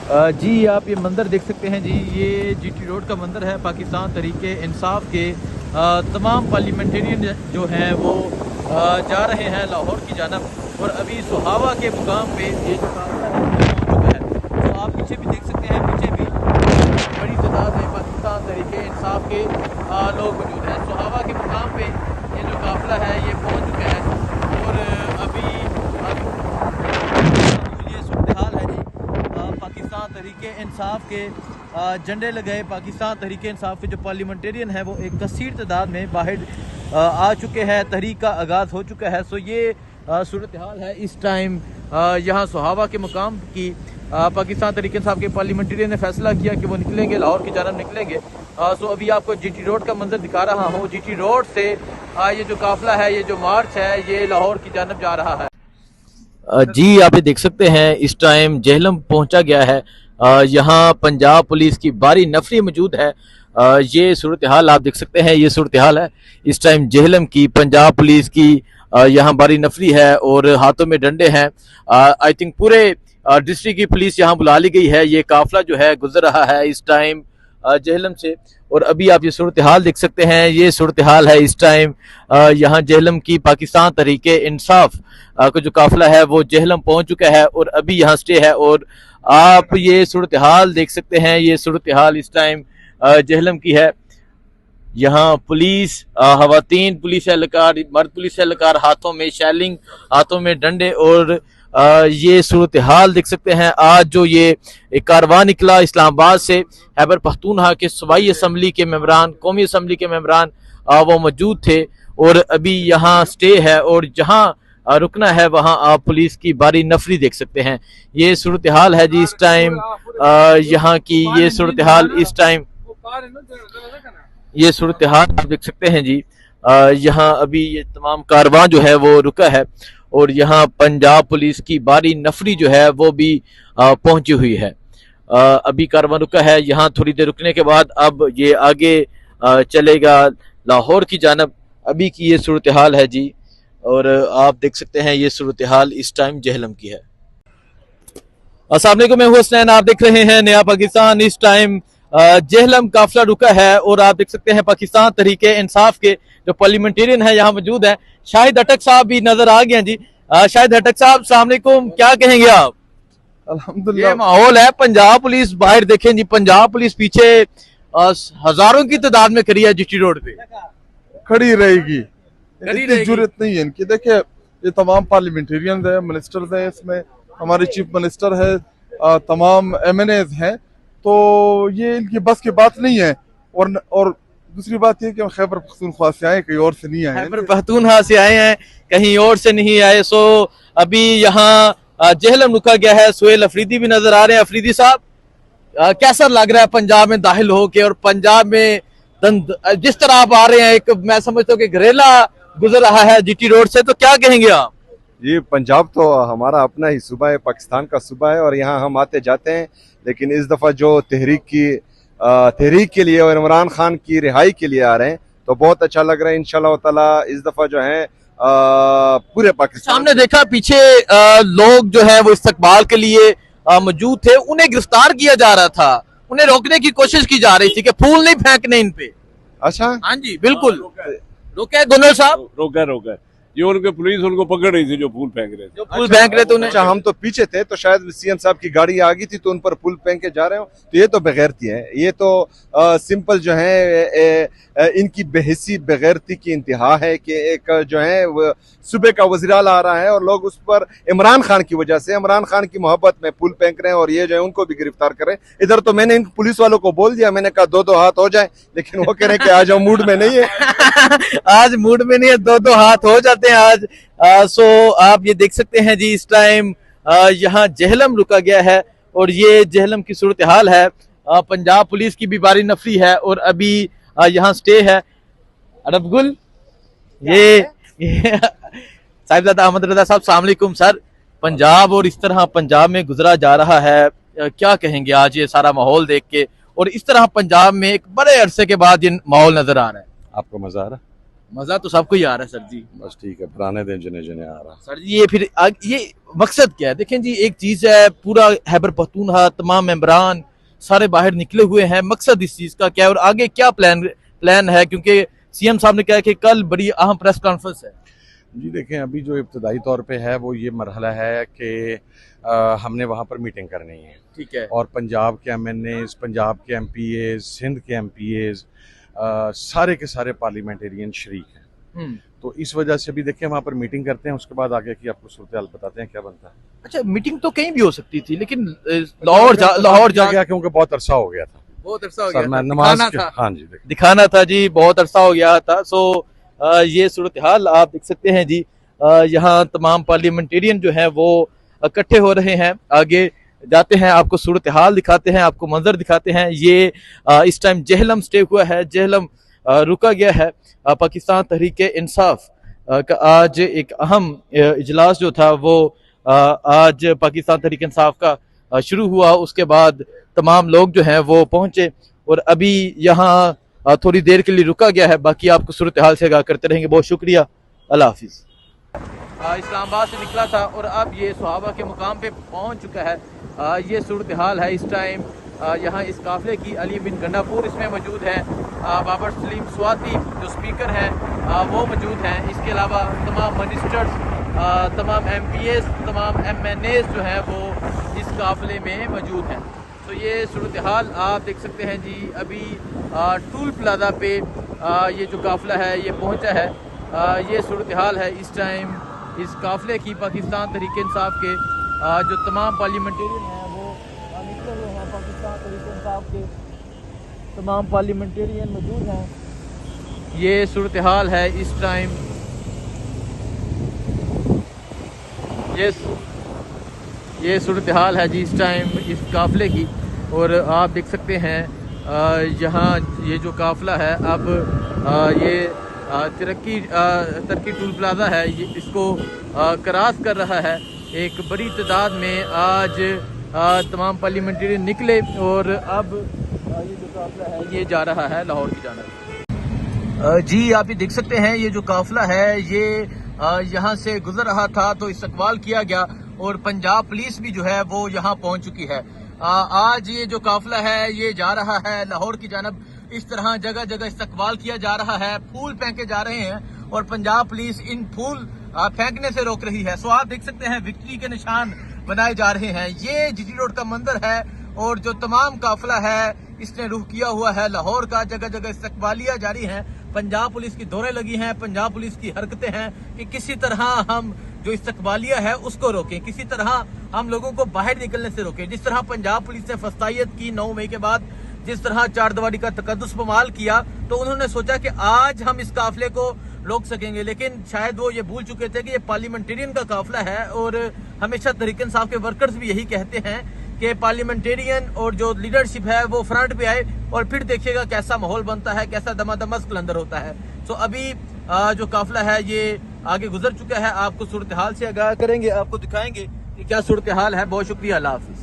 जी आप ये मंदिर देख सकते हैं जी, ये जीटी रोड का मंदिर है। पाकिस्तान तहरीके इंसाफ के तमाम पार्लियामेंटेरियन जो हैं वो जा रहे हैं लाहौर की जानब, और अभी सुहावा के मुकाम पे ये जो काफिला है वो पहुंच चुका है। तो आप पीछे भी देख सकते हैं, पीछे भी बड़ी तादाद में पाकिस्तान तहरीके इंसाफ के लोग मौजूद हैं। सुहावा के मुकाम पे ये जो काफिला है ये पहुँच चुका है, और अभी ये सूरत हाल है जी। पाकिस्तान तहरीके इंसाफ के झंडे लगाए, पाकिस्तान तहरीके इंसाफ के जो पार्लियामेंटेरियन है वो एक कसीर तादाद में बाहर आ चुके हैं। तहरीक का आगाज़ हो चुका है। सो ये सूरत हाल है इस टाइम यहाँ सुहावा के मुकाम की। पाकिस्तान तहरीके इंसाफ के पार्लियामेंटेरियन ने फैसला किया कि वो निकलेंगे, लाहौर की जानब निकलेंगे। सो अभी आपको जीटी रोड का मंजर दिखा रहा हूँ। जीटी रोड से ये जो काफिला है, ये जो मार्च है, ये लाहौर की जानब जा रहा है। जी आप ये देख सकते हैं इस टाइम जेहलम पहुंचा गया है। यहाँ पंजाब पुलिस की भारी नफरी मौजूद है। ये सूरत हाल आप देख सकते हैं, ये सूरत हाल है इस टाइम जेहलम की। पंजाब पुलिस की यहाँ भारी नफरी है और हाथों में डंडे हैं। आई थिंक पूरे डिस्ट्रिक्ट की पुलिस यहाँ बुला ली गई है। ये काफिला जो है गुजर रहा है इस टाइम जेहलम से, और अभी आप ये सूरत हाल देख सकते हैं। ये सूरत हाल है इस टाइम यहाँ जेहलम की। पाकिस्तान तहरीके इंसाफ का जो काफिला है वो जेहलम पहुंच चुका है और अभी यहाँ स्टे है। और आप ये सूरत हाल देख सकते हैं, ये सूरत हाल इस टाइम जेहलम की है। यहाँ पुलिस, खवातीन पुलिस एहलकार, मर्द पुलिस एहलकार, हाथों में शैलिंग, हाथों में डंडे, और ये सूरत हाल देख सकते हैं। आज जो ये एक कारवां निकला इस्लामाबाद से, खैबर पख्तूनख्वा के सूबाई असम्बली के मेंबरान, कौमी असम्बली के मेंबरान वो मौजूद थे, और अभी यहाँ स्टे है। और जहाँ रुकना है वहाँ आप पुलिस की भारी नफरी देख सकते हैं। ये सूरत हाल है जी इस टाइम यहाँ की। ये सूरत हाल इस टाइम, ये सूरत हाल आप देख सकते हैं जी। यहाँ अभी ये तमाम कारवां जो है वो रुका है, और यहाँ पंजाब पुलिस की भारी नफरी जो है वो भी पहुंची हुई है। अभी कारवां रुका है। यहाँ थोड़ी देर रुकने के बाद अब ये आगे चलेगा लाहौर की जानब। अभी की ये सूरत हाल है जी, और आप देख सकते हैं ये सूरत हाल इस टाइम जेहलम की है। अस्सलाम वालेकुम, मैं हूं हसनैन, आप देख रहे हैं नया पाकिस्तान। इस टाइम जेहलम काफिला रुका है, और आप देख सकते हैं पाकिस्तान तहरीके इंसाफ के जो पार्लियामेंटेरियन है यहाँ मौजूद है। शाहिद हटक साहब भी नजर आ गए हैं जी। शाहिद हटक साहब, अस्सलाम वालेकुम, क्या कहेंगे आप? अल्हम्दुलिल्लाह। ये माहौल है, पंजाब पुलिस बाहर देखें जी, पंजाब पुलिस पीछे हजारों की तादाद में खड़ी है जीटी रोड पे। खड़ी रहेगी, खड़ी इतनी रहेगी। जरूरत नहीं है इनकी। देखिए ये तमाम पार्लियामेंटेरियन है, मिनिस्टर्स हैं, इसमें हमारे चीफ मिनिस्टर है, तमाम एमएनएज हैं, तो ये इनकी बस की बात नहीं है। और दूसरी बात ये कि हम खैबर पख्तूनख्वा से आए, कहीं और से नहीं आए। खैबर पख्तूनख्वा से आए हैं, कहीं और से नहीं आए। सो अभी यहाँ जेहलम रुका गया है। सुहेल अफरीदी भी नजर आ रहे हैं। अफरीदी साहब, कैसा लग रहा है पंजाब में दाखिल होके, और पंजाब में जिस तरह आप आ रहे हैं, एक मैं समझता हूँ कि घरेला गुजर रहा है जीटी रोड से, तो क्या कहेंगे आप? ये पंजाब तो हमारा अपना ही सूबा है, पाकिस्तान का सूबा है, और यहाँ हम आते जाते हैं। लेकिन इस दफा जो तहरीक के लिए और इमरान खान की रिहाई के लिए आ रहे हैं, तो बहुत अच्छा लग रहा है। इंशाल्लाह ताला इस दफा जो है पूरे पाकिस्तान, सामने देखा पीछे लोग जो है वो इस्तकबाल के लिए मौजूद थे, उन्हें गिरफ्तार किया जा रहा था, उन्हें रोकने की कोशिश की जा रही थी कि फूल नहीं फेंकने इन पे। अच्छा, हाँ जी बिल्कुल, रोके गोनल साहब, रोका ये उनके पुलिस उनको पकड़ रही थी जो फूल फेंक रहे थे। जो फूल फेंक रहे थे उन्हें। अच्छा, हम तो पीछे थे, तो शायद सीएम साहब की गाड़ी आ गई थी तो उन पर फूल फेंक के जा रहे हो, तो ये तो बेगैरती है। ये तो सिंपल जो है इनकी बेहिसी बेगैरती की इंतहा है कि एक जो है वो सूबे का वज़ीर-ए-आला आ रहा है और लोग उस पर इमरान खान की वजह से, इमरान खान की मोहब्बत में फूल फेंक रहे हैं, और ये जो है उनको भी गिरफ्तार करें। इधर तो मैंने इन पुलिस वालों को बोल दिया, मैंने कहा दो हाथ हो जाए, लेकिन वो कह रहे हैं कि आज हम मूड में नहीं है। आज मूड में नहीं है, दो हाथ हो जाते हैं आज। सो आप ये देख सकते हैं जी इस टाइम यहाँ जेहलम रुका गया है, और ये जेहलम की सूरत हाल है। पंजाब पुलिस की भी भारी नफरी है, और अभी यहाँ स्टे है। अरबगुल, ये साहिबजादा अहमद रजा साहब, अस्सलाम वालेकुम सर। पंजाब और इस तरह पंजाब में गुजरा जा रहा है, क्या कहेंगे आज ये सारा माहौल देख के, और इस तरह पंजाब में एक बड़े अरसे के बाद ये माहौल नजर आ रहा है? आपको मजा आ रहा? मजा तो सबको ही आ रहा है सर जी। बस ठीक है, पुराने दिन जिन्हें जिन्हें आ रहा। सर जी ये फिर ये मकसद क्या है? देखें जी, एक चीज है, पूरा खैबर पख्तूनख्वा तमाम मेंबरान सारे बाहर निकले हुए हैं, मकसद इस चीज का क्या है और आगे क्या प्लान है, क्योंकि सीएम साहब ने कहा कि कल बड़ी अहम प्रेस कॉन्फ्रेंस है। जी देखें, अभी जो इब्तदाई तौर पे है वो ये मरहला है कि हमने वहाँ पर मीटिंग करनी है, ठीक है। और पंजाब के MNAs, पंजाब के MPAs, सिंध के MPAs, सारे के सारे पार्लियामेंटेरियन शरीक हैं। तो इस वजह से भी देखें वहाँ पर मीटिंग करते हैं, उसके बाद आगे की आपको सूरत हाल बताते हैं क्या बनता है। अच्छा, मीटिंग तो कहीं भी हो सकती थी, लेकिन लाहौर जा गया क्योंकि बहुत अरसा हो गया था। बहुत अरसा हो सर, गया मैं था, नमाज दिखाना के- था। हाँ जी, देखिए। दिखाना था जी, बहुत अरसा हो गया था। सो ये सूरत हाल आप देख सकते हैं जी। यहाँ तमाम पार्लियामेंटेरियन जो है वो इकट्ठे हो रहे हैं। आगे जाते हैं, आपको सूरत हाल दिखाते हैं, आपको मंजर दिखाते हैं। ये इस टाइम जेहलम स्टे हुआ है, जेहलम रुका गया है। पाकिस्तान तहरीक इंसाफ का आज एक अहम इजलास जो था वो आज पाकिस्तान तहरीक इंसाफ का शुरू हुआ। उसके बाद तमाम लोग जो हैं वो पहुंचे और अभी यहाँ थोड़ी देर के लिए रुका गया है। बाकी आपको सूरत हाल से आगाह करते रहेंगे। बहुत शुक्रिया, अल्लाह हाफिज। इस्लामाबाद से निकला था और अब ये सुहाबा के मुकाम पे पहुंच चुका है। ये सूरत हाल है इस टाइम यहाँ इस काफिले की। अली बिन गंडापुर इसमें मौजूद है, बाबर सलीम स्वाति जो स्पीकर हैं वो मौजूद हैं। इसके अलावा तमाम मिनिस्टर्स, तमाम MPAs, तमाम MNAs जो हैं वो इस काफिले में मौजूद हैं। तो ये सूरत हाल आप देख सकते हैं जी। अभी टूल प्लाजा पे ये जो काफिला है ये पहुंचा है। ये सूरत हाल है इस टाइम इस काफिले की। पाकिस्तान तहरीक इंसाफ के जो तमाम पार्लियामेंटेरियन हैं वो निकले हुए हैं। पाकिस्तान तहरीक इंसाफ के तमाम पार्लियामेंटेरियन मौजूद हैं। ये सूरत हाल है इस टाइम। ये सूरत हाल है जी इस टाइम इस काफिले की। और आप देख सकते हैं यहाँ ये जो काफिला है अब ये तरक्की टूल प्लाजा है, ये इसको क्रॉस कर रहा है। एक बड़ी तादाद में आज तमाम पार्लियामेंटेरियन निकले और अब ये जो काफिला है ये जा रहा है लाहौर की जानिब। जी आप ये देख सकते हैं ये जो काफिला है ये यहाँ से गुजर रहा था तो इस्तकबाल किया गया और पंजाब पुलिस भी जो है वो यहाँ पहुँच चुकी है। आज ये जो काफिला है ये जा रहा है लाहौर की जानिब। इस तरह जगह जगह इस्तकबाल किया जा रहा है, फूल फेंके जा रहे हैं और पंजाब पुलिस इन फूल फेंकने से रोक रही है। सो आप देख सकते हैं विक्ट्री के निशान बनाए जा रहे हैं। ये GT रोड का मंदिर है और जो तमाम काफिला है इसने रुख किया हुआ है लाहौर का। जगह जगह इस्तकबालियां जारी हैं, पंजाब पुलिस की दौरे लगी हैं, पंजाब पुलिस की हरकतें हैं कि किसी तरह हम जो इस्तकबालिया है उसको रोकें, किसी तरह हम लोगों को बाहर निकलने से रोकें। जिस तरह पंजाब पुलिस ने फस्तायत की 9 मई के बाद, जिस तरह चारदीवारी का तकद्दुस पमाल किया, तो उन्होंने सोचा कि आज हम इस काफिले को रोक सकेंगे। लेकिन शायद वो ये भूल चुके थे कि ये पार्लियामेंटेरियन का काफिला है और हमेशा तहरीक इंसाफ के वर्कर्स भी यही कहते हैं कि पार्लियामेंटेरियन और जो लीडरशिप है वो फ्रंट पे आए और फिर देखिएगा कैसा माहौल बनता है, कैसा दमादमस कलंदर होता है। तो अभी जो काफिला है ये आगे गुजर चुका है। आपको सूरत हाल से आगाह करेंगे, आपको दिखाएंगे कि क्या सूरत हाल है। बहुत शुक्रिया, अल्लाह हाफिज।